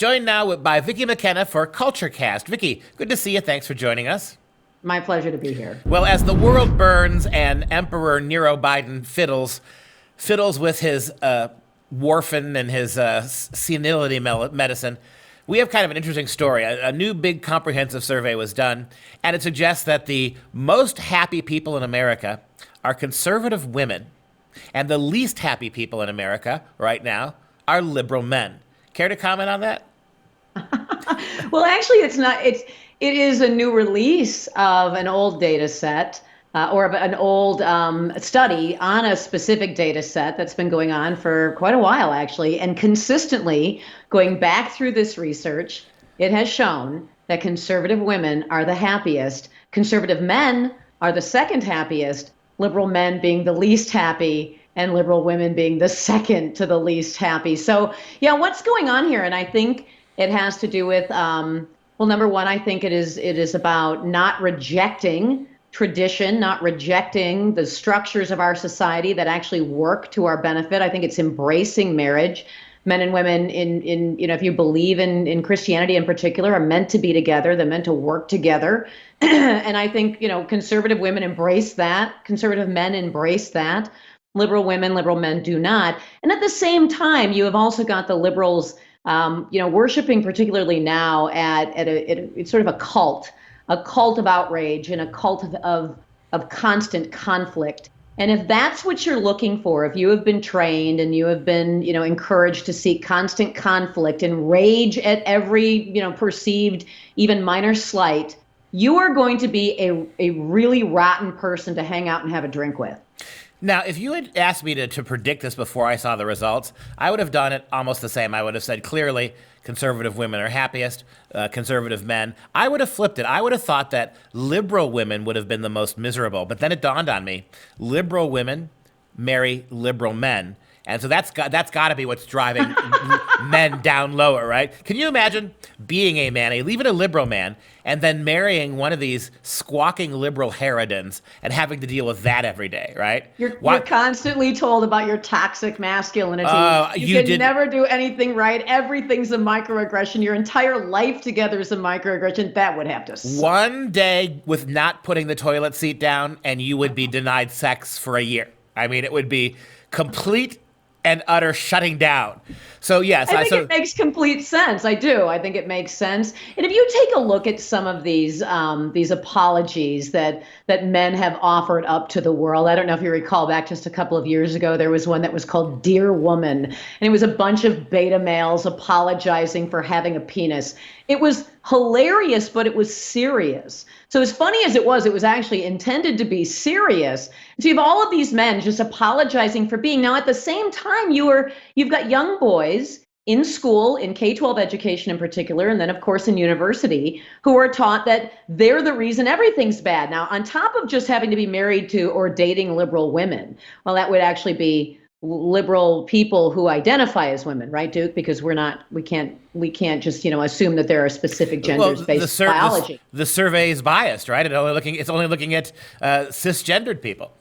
Joined now by Vicki McKenna for CultureCast. Vicki, good to see you. Thanks for joining us. My pleasure to be here. Well, as the world burns and Emperor Nero Biden fiddles with his warfarin and his senility medicine, we have kind of an interesting story. A new big comprehensive survey was done, and it suggests that the most happy people in America are conservative women, and the least happy people in America right now are liberal men. Care to comment on that? Well, actually, it's not. It is a new release of an old data set or of an old study on a specific data set that's been going on for quite a while, actually. And consistently going back through this research, it has shown that conservative women are the happiest. Conservative men are the second happiest, liberal men being the least happy, and liberal women being the second to the least happy. So, yeah, what's going on here? And I think it has to do with, well, number one, I think it is about not rejecting tradition, not rejecting the structures of our society that actually work to our benefit. I think it's embracing marriage. Men and women in if you believe in Christianity in particular, are meant to be together. They're meant to work together. And I think, conservative women embrace that. Conservative men embrace that. Liberal women, liberal men do not. And at the same time, you have also got the liberals, worshiping particularly now at it's sort of a cult of outrage and a cult of constant conflict. And if that's what you're looking for, if you have been trained and you have been, encouraged to seek constant conflict and rage at every, perceived, even minor slight, you are going to be a really rotten person to hang out and have a drink with. Now, if you had asked me to predict this before I saw the results, I would have done it almost the same. I would have said clearly conservative women are happiest, conservative men. I would have flipped it. I would have thought that liberal women would have been the most miserable. But then it dawned on me, liberal women marry liberal men. And so that's got to be what's driving men down lower, right? Can you imagine being a man, even a liberal man, and then marrying one of these squawking liberal harridans and having to deal with that every day, right? You're constantly told about your toxic masculinity. You can never do anything right. Everything's a microaggression. Your entire life together is a microaggression. That would have to suck. One day with not putting the toilet seat down and you would be denied sex for a year. I mean, it would be complete and utter shutting down. So yes, I think it makes complete sense. I do. I think it makes sense. And if you take a look at some of these apologies that men have offered up to the world, I don't know if you recall back just a couple of years ago, there was one that was called "Dear Woman," and it was a bunch of beta males apologizing for having a penis. It was hilarious, but it was serious. So as funny as it was actually intended to be serious. So you have all of these men just apologizing for being. Now, at the same time, you've got young boys in school, in K-12 education in particular, and then, of course, in university, who are taught that they're the reason everything's bad. Now, on top of just having to be married to or dating liberal women, well, that would actually be liberal people who identify as women, right, Duke? Because we can't just assume that there are specific genders based biology. The survey is biased, right? It's only looking at cisgendered people.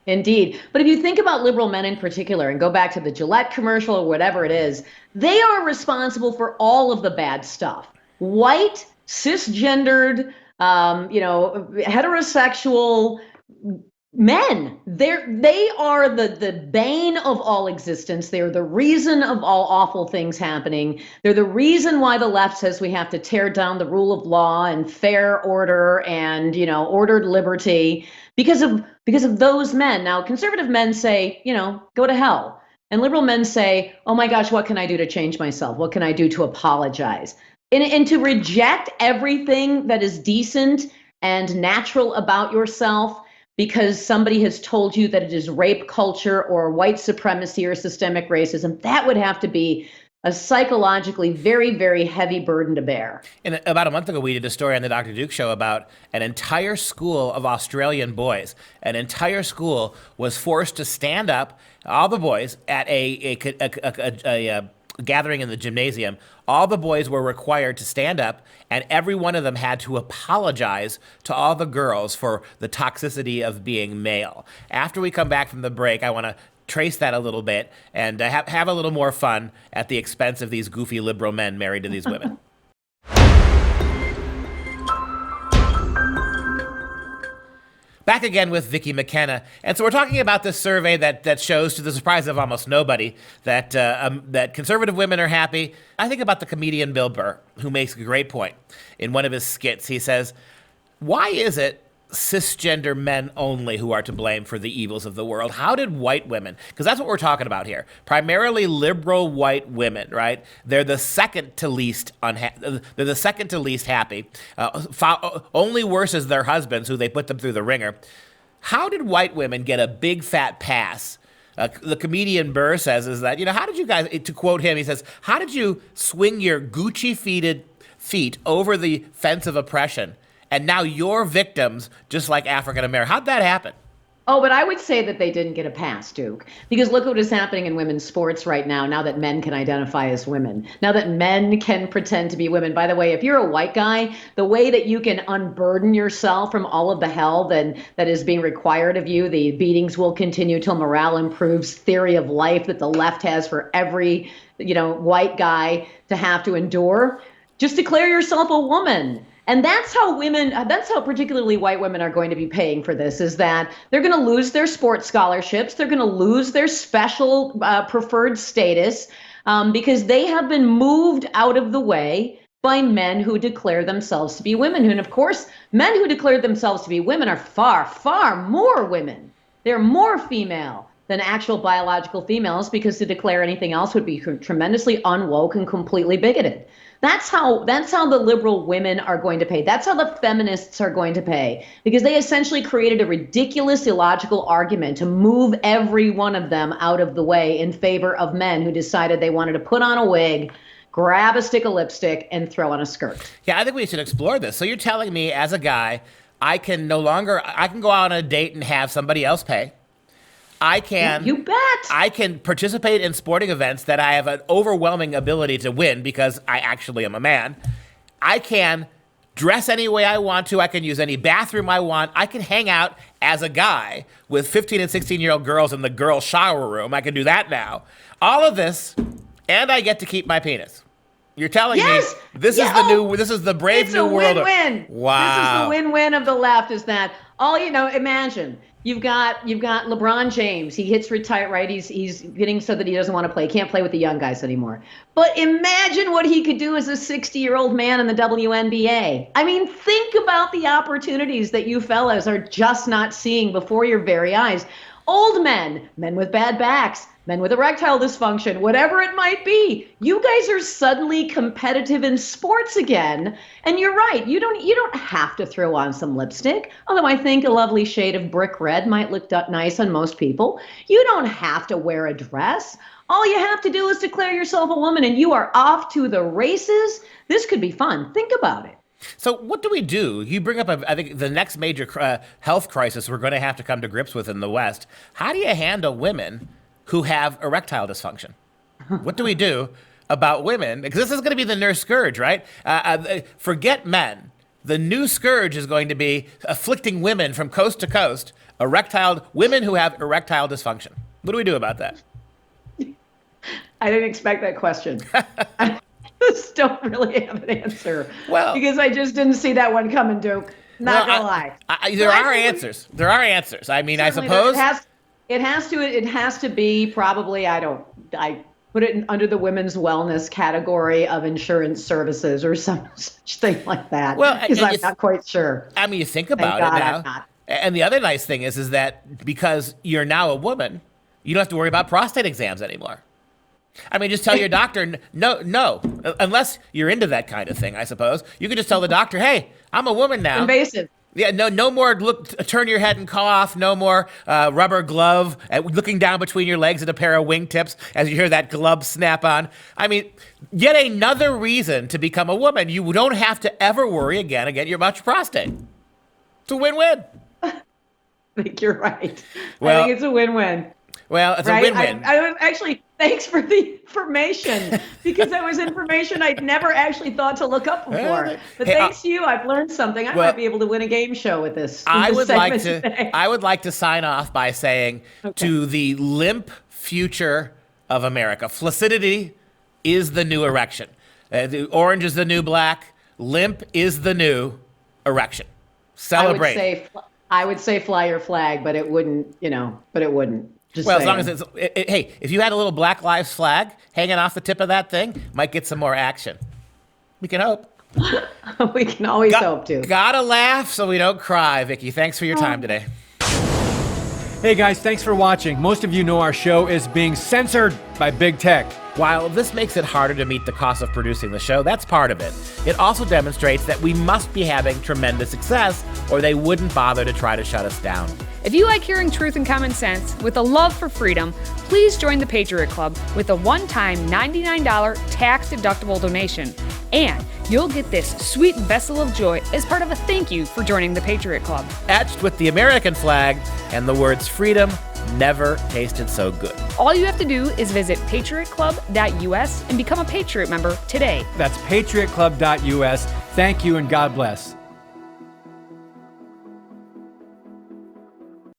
Indeed. But if you think about liberal men in particular and go back to the Gillette commercial or whatever it is, they are responsible for all of the bad stuff. White, cisgendered, heterosexual men. They are the bane of all existence. They're the reason of all awful things happening. They're the reason why the left says we have to tear down the rule of law and fair order and, ordered liberty because of those men. Now, conservative men say, go to hell. And liberal men say, oh my gosh, what can I do to change myself? What can I do to apologize? And to reject everything that is decent and natural about yourself because somebody has told you that it is rape culture or white supremacy or systemic racism, that would have to be a psychologically very, very heavy burden to bear. And about a month ago, we did a story on the Dr. Duke Show about an entire school of Australian boys. An entire school was forced to stand up, all the boys, at a gathering in the gymnasium. All the boys were required to stand up, and every one of them had to apologize to all the girls for the toxicity of being male. After we come back from the break, I want to trace that a little bit and have a little more fun at the expense of these goofy liberal men married to these women. Back again with Vicki McKenna. And so we're talking about this survey that shows, to the surprise of almost nobody, that conservative women are happy. I think about the comedian Bill Burr, who makes a great point. In one of his skits, he says, why is it cisgender men only who are to blame for the evils of the world? How did white women, because that's what we're talking about here, primarily liberal white women, right? They're the second to least happy. Only worse is their husbands, who they put them through the ringer. How did white women get a big fat pass? The comedian Burr says is that, how did you guys, to quote him, he says, how did you swing your Gucci feet over the fence of oppression? And now you're victims, just like African Americans. How'd that happen? Oh, but I would say that they didn't get a pass, Duke, because look what is happening in women's sports right now that men can identify as women, now that men can pretend to be women. By the way, if you're a white guy, the way that you can unburden yourself from all of the hell that is being required of you, the beatings will continue till morale improves, theory of life that the left has for every, white guy to have to endure, just declare yourself a woman. And that's how particularly white women are going to be paying for this, is that they're going to lose their sports scholarships. They're going to lose their special preferred status because they have been moved out of the way by men who declare themselves to be women. And of course, men who declare themselves to be women are far, far more women. They're more female than actual biological females, because to declare anything else would be tremendously unwoke and completely bigoted. That's how the liberal women are going to pay. That's how the feminists are going to pay, because they essentially created a ridiculous, illogical argument to move every one of them out of the way in favor of men who decided they wanted to put on a wig, grab a stick of lipstick, and throw on a skirt. Yeah, I think we should explore this. So you're telling me, as a guy, I can go out on a date and have somebody else pay. You bet. I can participate in sporting events that I have an overwhelming ability to win because I actually am a man. I can dress any way I want to. I can use any bathroom I want. I can hang out as a guy with 15 and 16-year-old girls in the girls' shower room. I can do that now. All of this, and I get to keep my penis. You're telling me this is the brave new world. It's a win-win. Wow. This is the win-win of the left, is that imagine you've got LeBron James. He hits retire, right? He's getting so that he doesn't want to play. He can't play with the young guys anymore. But imagine what he could do as a 60-year-old man in the WNBA. I mean, think about the opportunities that you fellas are just not seeing before your very eyes. Old men with bad backs, men with erectile dysfunction, whatever it might be. You guys are suddenly competitive in sports again. And you're right. You don't have to throw on some lipstick, although I think a lovely shade of brick red might look nice on most people. You don't have to wear a dress. All you have to do is declare yourself a woman and you are off to the races. This could be fun. Think about it. So what do we do? You bring up, I think, the next major health crisis we're going to have to come to grips with in the West. How do you handle women who have erectile dysfunction? What do we do about women? Because this is going to be the nurse scourge, right? Forget men. The new scourge is going to be afflicting women from coast to coast, women who have erectile dysfunction. What do we do about that? I didn't expect that question. I just don't really have an answer. Well, because I just didn't see that one coming, Duke. Not gonna lie. There are answers. There are answers. I mean, I suppose it has to be probably. I put it under the women's wellness category of insurance services or some such thing like that. Well, because I'm not quite sure. I mean, you think about it now. And the other nice thing is that because you're now a woman, you don't have to worry about prostate exams anymore. I mean, just tell your doctor, no, unless you're into that kind of thing, I suppose. You can just tell the doctor, hey, I'm a woman now. Invasive. Yeah, no more turn your head and cough, no more rubber glove, looking down between your legs at a pair of wingtips as you hear that glove snap on. I mean, yet another reason to become a woman. You don't have to ever worry again about your prostate. It's a win-win. I think you're right. Well, I think it's a win-win. Well, it's right? a win-win. I was actually, thanks for the information, because that was information I'd never actually thought to look up before. But thanks to you, I've learned something. I might be able to win a game show with this. I would like to sign off by saying to the limp future of America, flaccidity is the new erection. The orange is the new black. Limp is the new erection. Celebrate. I would say fly your flag, but it wouldn't, but it wouldn't. Just well, saying. As long as hey, if you had a little Black Lives flag hanging off the tip of that thing, might get some more action. We can hope. We can always hope to. Gotta laugh so we don't cry, Vicki. Thanks for your time today. Hey guys, thanks for watching. Most of you know our show is being censored by big tech. While this makes it harder to meet the cost of producing the show, that's part of it. It also demonstrates that we must be having tremendous success, or they wouldn't bother to try to shut us down. If you like hearing truth and common sense with a love for freedom, please join the Patriot Club with a one-time $99 tax-deductible donation. And you'll get this sweet vessel of joy as part of a thank you for joining the Patriot Club. Etched with the American flag and the words freedom never tasted so good. All you have to do is visit patriotclub.us and become a Patriot member today. That's patriotclub.us. Thank you and God bless.